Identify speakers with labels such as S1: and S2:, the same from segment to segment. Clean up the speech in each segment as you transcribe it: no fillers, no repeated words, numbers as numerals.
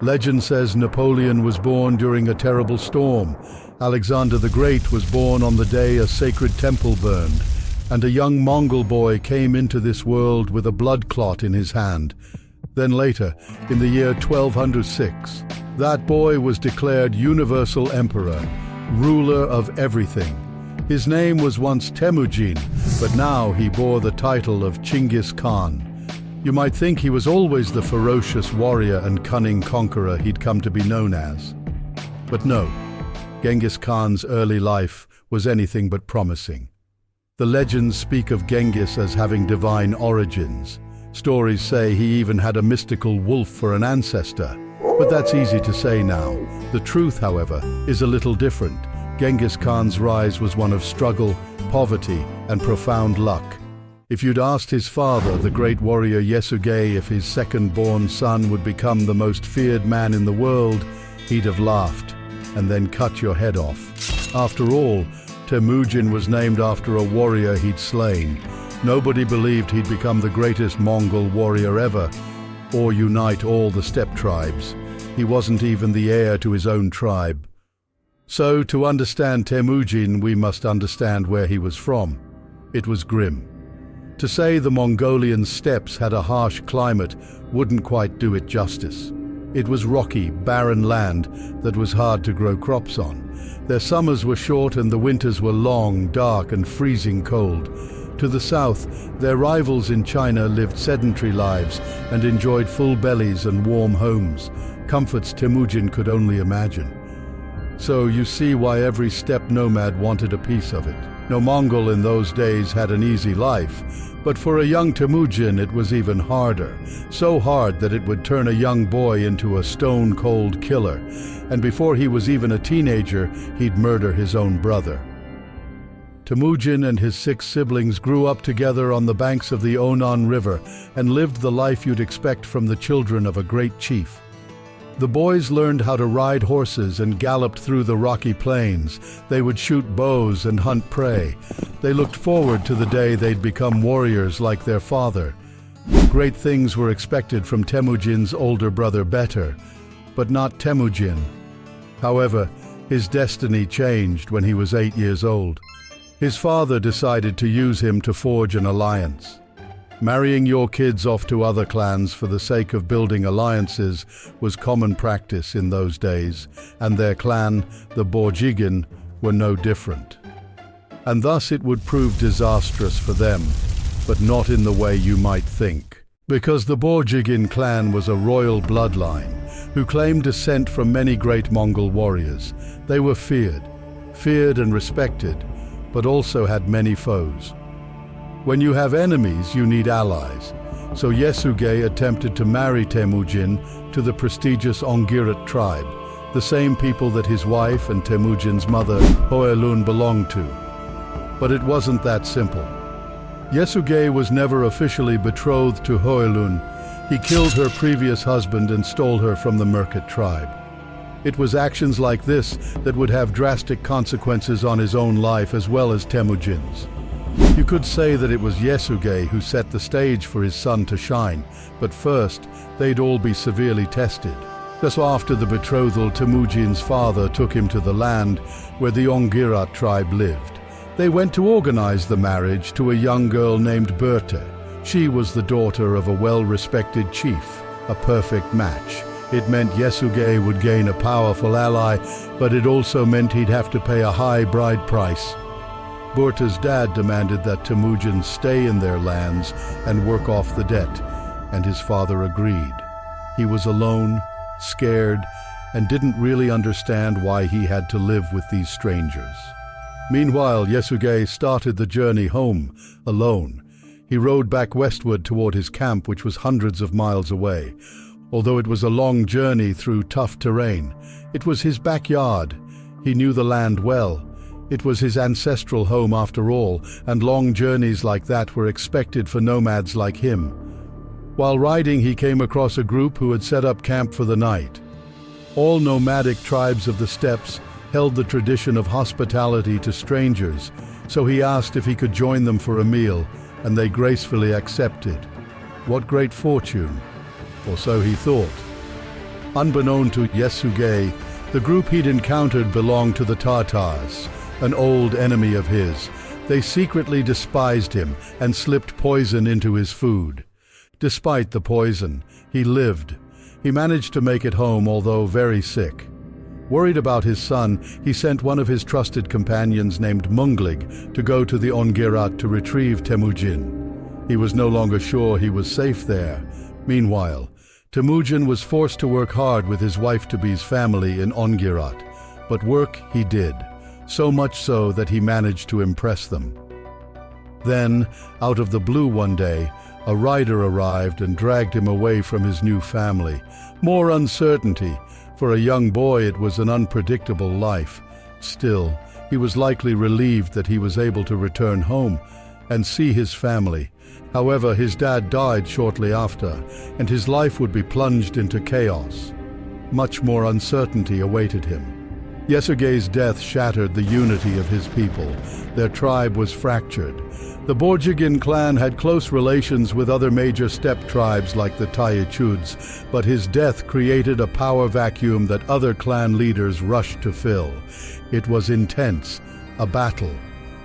S1: Legend says Napoleon was born during a terrible storm. Alexander the Great was born on the day a sacred temple burned. And a young Mongol boy came into this world with a blood clot in his hand. Then later, in the year 1206, that boy was declared universal emperor, ruler of everything. His name was once Temujin, but now he bore the title of Genghis Khan. You might think he was always the ferocious warrior and cunning conqueror he'd come to be known as. But no, Genghis Khan's early life was anything but promising. The legends speak of Genghis as having divine origins. Stories say he even had a mystical wolf for an ancestor. But that's easy to say now. The truth, however, is a little different. Genghis Khan's rise was one of struggle, poverty, and profound luck. If you'd asked his father, the great warrior Yesugei, if his second-born son would become the most feared man in the world, he'd have laughed and then cut your head off. After all, Temujin was named after a warrior he'd slain. Nobody believed he'd become the greatest Mongol warrior ever, or unite all the steppe tribes. He wasn't even the heir to his own tribe. So, to understand Temujin, we must understand where he was from. It was grim. To say the Mongolian steppes had a harsh climate wouldn't quite do it justice. It was rocky, barren land that was hard to grow crops on. Their summers were short and the winters were long, dark, and freezing cold. To the south, their rivals in China lived sedentary lives and enjoyed full bellies and warm homes, comforts Temujin could only imagine. So you see why every steppe nomad wanted a piece of it. No Mongol in those days had an easy life, but for a young Temujin it was even harder, so hard that it would turn a young boy into a stone-cold killer, and before he was even a teenager, he'd murder his own brother. Temujin and his 6 siblings grew up together on the banks of the Onan River and lived the life you'd expect from the children of a great chief. The boys learned how to ride horses and galloped through the rocky plains. They would shoot bows and hunt prey. They looked forward to the day they'd become warriors like their father. Great things were expected from Temujin's older brother Better, but not Temujin. However, his destiny changed when he was 8 years old. His father decided to use him to forge an alliance. Marrying your kids off to other clans for the sake of building alliances was common practice in those days, and their clan, the Borjigin, were no different. And thus it would prove disastrous for them, but not in the way you might think. Because the Borjigin clan was a royal bloodline, who claimed descent from many great Mongol warriors. They were feared and respected, but also had many foes. When you have enemies, you need allies. So Yesugei attempted to marry Temujin to the prestigious Ongirat tribe, the same people that his wife and Temujin's mother, Hoelun, belonged to. But it wasn't that simple. Yesugei was never officially betrothed to Hoelun. He killed her previous husband and stole her from the Merkit tribe. It was actions like this that would have drastic consequences on his own life as well as Temujin's. You could say that it was Yesugei who set the stage for his son to shine, but first, they'd all be severely tested. Just after the betrothal, Temujin's father took him to the land where the Ongirat tribe lived. They went to organize the marriage to a young girl named Berta. She was the daughter of a well-respected chief, a perfect match. It meant Yesugei would gain a powerful ally, but it also meant he'd have to pay a high bride price. Berta's dad demanded that Temujin stay in their lands and work off the debt, and his father agreed. He was alone, scared, and didn't really understand why he had to live with these strangers. Meanwhile, Yesugei started the journey home, alone. He rode back westward toward his camp, which was hundreds of miles away. Although it was a long journey through tough terrain, it was his backyard. He knew the land well. It was his ancestral home after all, and long journeys like that were expected for nomads like him. While riding, he came across a group who had set up camp for the night. All nomadic tribes of the steppes held the tradition of hospitality to strangers, so he asked if he could join them for a meal, and they gracefully accepted. What great fortune, or so he thought. Unbeknown to Yasuge, the group he'd encountered belonged to the Tatars, an old enemy of his. They secretly despised him and slipped poison into his food. Despite the poison, he lived. He managed to make it home, although very sick. Worried about his son, he sent one of his trusted companions named Munglig to go to the Ongirat to retrieve Temujin. He was no longer sure he was safe there. Meanwhile, Temujin was forced to work hard with his wife-to-be's family in Ongirat, but work he did, so much so that he managed to impress them. Then, out of the blue one day, a rider arrived and dragged him away from his new family. More uncertainty. For a young boy, it was an unpredictable life. Still, he was likely relieved that he was able to return home and see his family. However, his dad died shortly after, and his life would be plunged into chaos. Much more uncertainty awaited him. Yasuge's death shattered the unity of his people. Their tribe was fractured. The Borjigin clan had close relations with other major steppe tribes like the Taichuds, but his death created a power vacuum that other clan leaders rushed to fill. It was intense, a battle.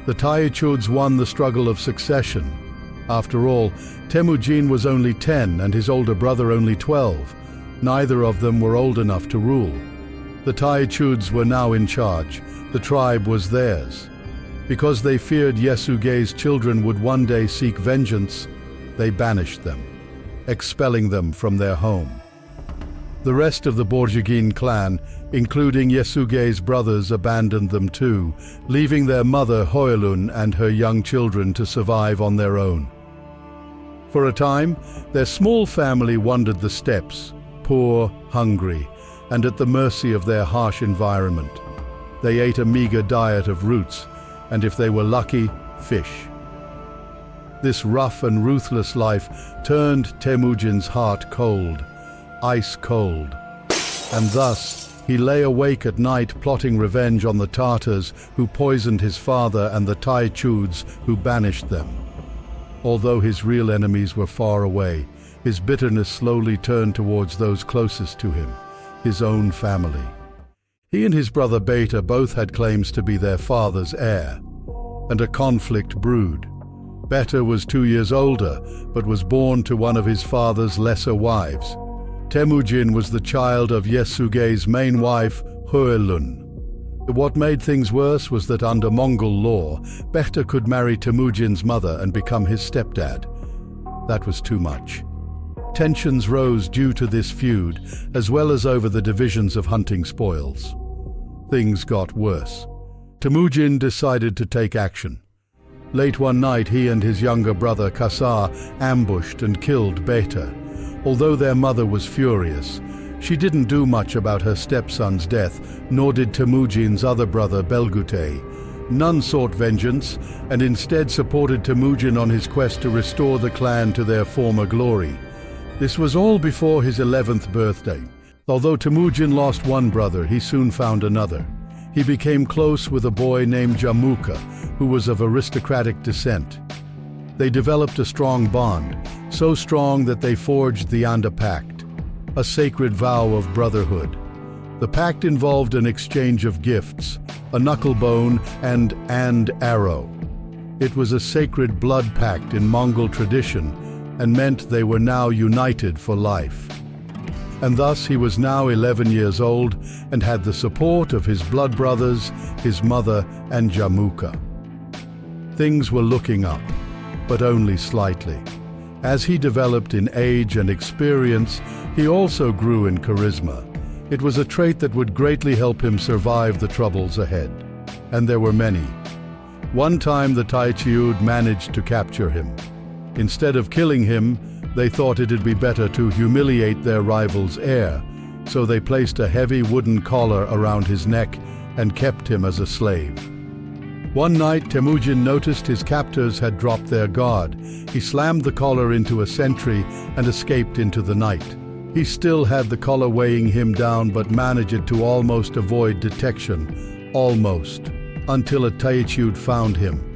S1: The Taichuds won the struggle of succession. After all, Temujin was only 10 and his older brother only 12. Neither of them were old enough to rule. The Taichuds were now in charge. The tribe was theirs. Because they feared Yasuge's children would one day seek vengeance, they banished them, expelling them from their home. The rest of the Borjigin clan, including Yasuge's brothers, abandoned them too, leaving their mother Hoelun and her young children to survive on their own. For a time, their small family wandered the steppes, poor, hungry, and at the mercy of their harsh environment. They ate a meager diet of roots, and if they were lucky, fish. This rough and ruthless life turned Temujin's heart cold, ice cold, and thus he lay awake at night plotting revenge on the Tatars who poisoned his father and the Taichuds who banished them. Although his real enemies were far away, his bitterness slowly turned towards those closest to him, his own family. He and his brother Beta both had claims to be their father's heir, and a conflict brewed. Beta was 2 years older, but was born to one of his father's lesser wives. Temujin was the child of Yasuge's main wife, Hoelun. What made things worse was that under Mongol law, Beta could marry Temujin's mother and become his stepdad. That was too much. Tensions rose due to this feud, as well as over the divisions of hunting spoils. Things got worse. Temujin decided to take action. Late one night, he and his younger brother Kasar ambushed and killed Beta. Although their mother was furious, she didn't do much about her stepson's death, nor did Temujin's other brother Belgute. None sought vengeance, and instead supported Temujin on his quest to restore the clan to their former glory. This was all before his 11th birthday. Although Temujin lost one brother, he soon found another. He became close with a boy named Jamuka, who was of aristocratic descent. They developed a strong bond, so strong that they forged the Anda Pact, a sacred vow of brotherhood. The pact involved an exchange of gifts, a knuckle bone and arrow. It was a sacred blood pact in Mongol tradition, and meant they were now united for life. And thus he was now 11 years old and had the support of his blood brothers, his mother, and Jamuka. Things were looking up, but only slightly. As he developed in age and experience, he also grew in charisma. It was a trait that would greatly help him survive the troubles ahead. And there were many. One time the Taichud managed to capture him. Instead of killing him, they thought it'd be better to humiliate their rival's heir, so they placed a heavy wooden collar around his neck and kept him as a slave. One night, Temujin noticed his captors had dropped their guard. He slammed the collar into a sentry and escaped into the night. He still had the collar weighing him down, but managed to almost avoid detection. Almost. Until a Taichud found him.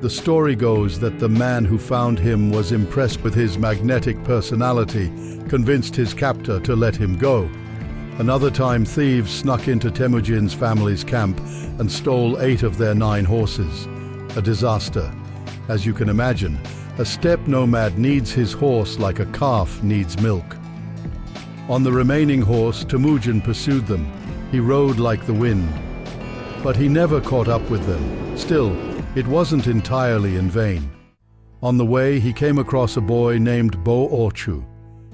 S1: The story goes that the man who found him was impressed with his magnetic personality, convinced his captor to let him go. Another time, thieves snuck into Temujin's family's camp and stole 8 of their 9 horses. A disaster. As you can imagine, a steppe nomad needs his horse like a calf needs milk. On the remaining horse, Temujin pursued them. He rode like the wind. But he never caught up with them. Still, it wasn't entirely in vain. On the way, he came across a boy named Bo-Orchu.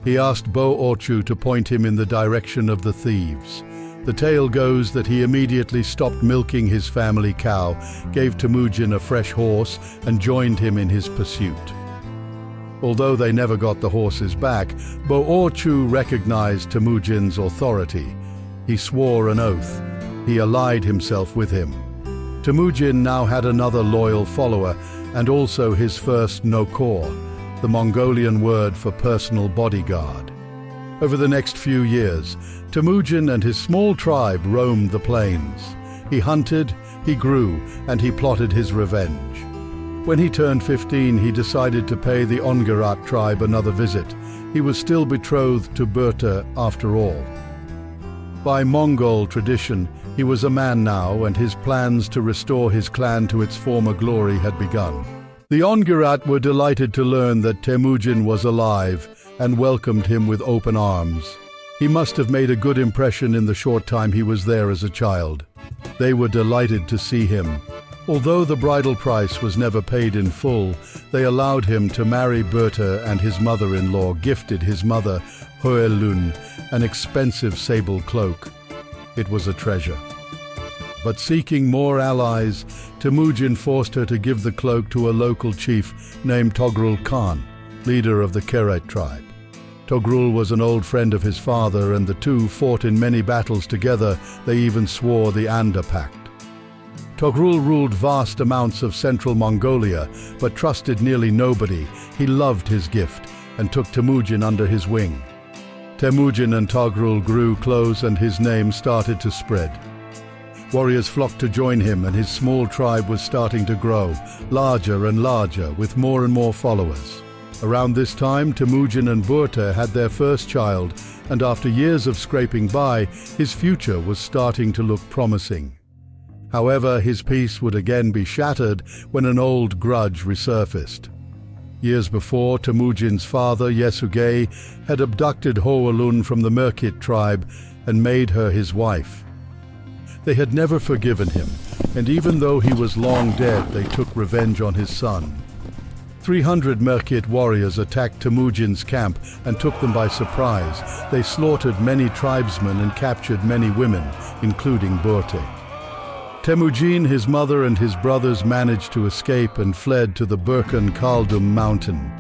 S1: He asked Bo-Orchu to point him in the direction of the thieves. The tale goes that he immediately stopped milking his family cow, gave Temujin a fresh horse, and joined him in his pursuit. Although they never got the horses back, Bo-Orchu recognized Temujin's authority. He swore an oath. He allied himself with him. Temujin now had another loyal follower, and also his first nokor, the Mongolian word for personal bodyguard. Over the next few years, Temujin and his small tribe roamed the plains. He hunted, he grew, and he plotted his revenge. When he turned 15, he decided to pay the Ongerat tribe another visit. He was still betrothed to Berta after all. By Mongol tradition, he was a man now, and his plans to restore his clan to its former glory had begun. The Ongerat were delighted to learn that Temujin was alive and welcomed him with open arms. He must have made a good impression in the short time he was there as a child. They were delighted to see him. Although the bridal price was never paid in full, they allowed him to marry Berta, and his mother-in-law gifted his mother, Hoelun, an expensive sable cloak. It was a treasure. But seeking more allies, Temujin forced her to give the cloak to a local chief named Togrul Khan, leader of the Keret tribe. Togrul was an old friend of his father, and the two fought in many battles together. They even swore the Anda Pact. Togrul ruled vast amounts of central Mongolia, but trusted nearly nobody. He loved his gift and took Temujin under his wing. Temujin and Togrul grew close, and his name started to spread. Warriors flocked to join him, and his small tribe was starting to grow, larger and larger, with more and more followers. Around this time, Temujin and Berta had their first child, and after years of scraping by, his future was starting to look promising. However, his peace would again be shattered when an old grudge resurfaced. Years before, Temujin's father, Yesugei, had abducted Hoelun from the Merkit tribe and made her his wife. They had never forgiven him, and even though he was long dead, they took revenge on his son. 300 Merkit warriors attacked Temujin's camp and took them by surprise. They slaughtered many tribesmen and captured many women, including Berta. Temujin, his mother, and his brothers managed to escape and fled to the Burkan Kaldum mountain,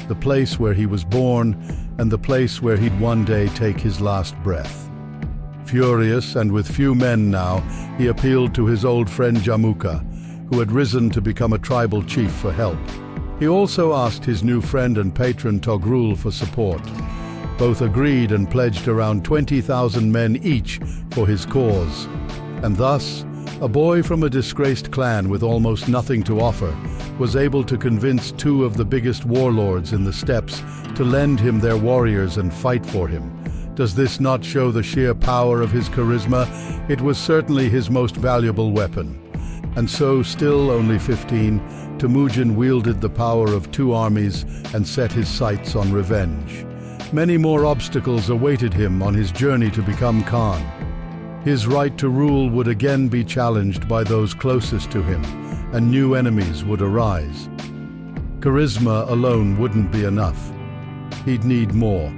S1: the place where he was born and the place where he'd one day take his last breath. Furious and with few men now, he appealed to his old friend Jamuka, who had risen to become a tribal chief, for help. He also asked his new friend and patron Togrul for support. Both agreed and pledged around 20,000 men each for his cause. And thus, a boy from a disgraced clan with almost nothing to offer was able to convince 2 of the biggest warlords in the steppes to lend him their warriors and fight for him. Does this not show the sheer power of his charisma? It was certainly his most valuable weapon. And so, still only 15, Temujin wielded the power of 2 armies and set his sights on revenge. Many more obstacles awaited him on his journey to become Khan. His right to rule would again be challenged by those closest to him, and new enemies would arise. Charisma alone wouldn't be enough. He'd need more.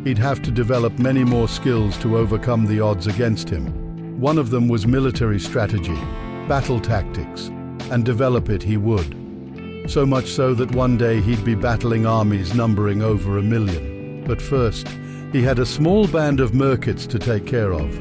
S1: He'd have to develop many more skills to overcome the odds against him. One of them was military strategy, battle tactics, and develop it he would. So much so that one day he'd be battling armies numbering over 1 million. But first, he had a small band of Merkits to take care of.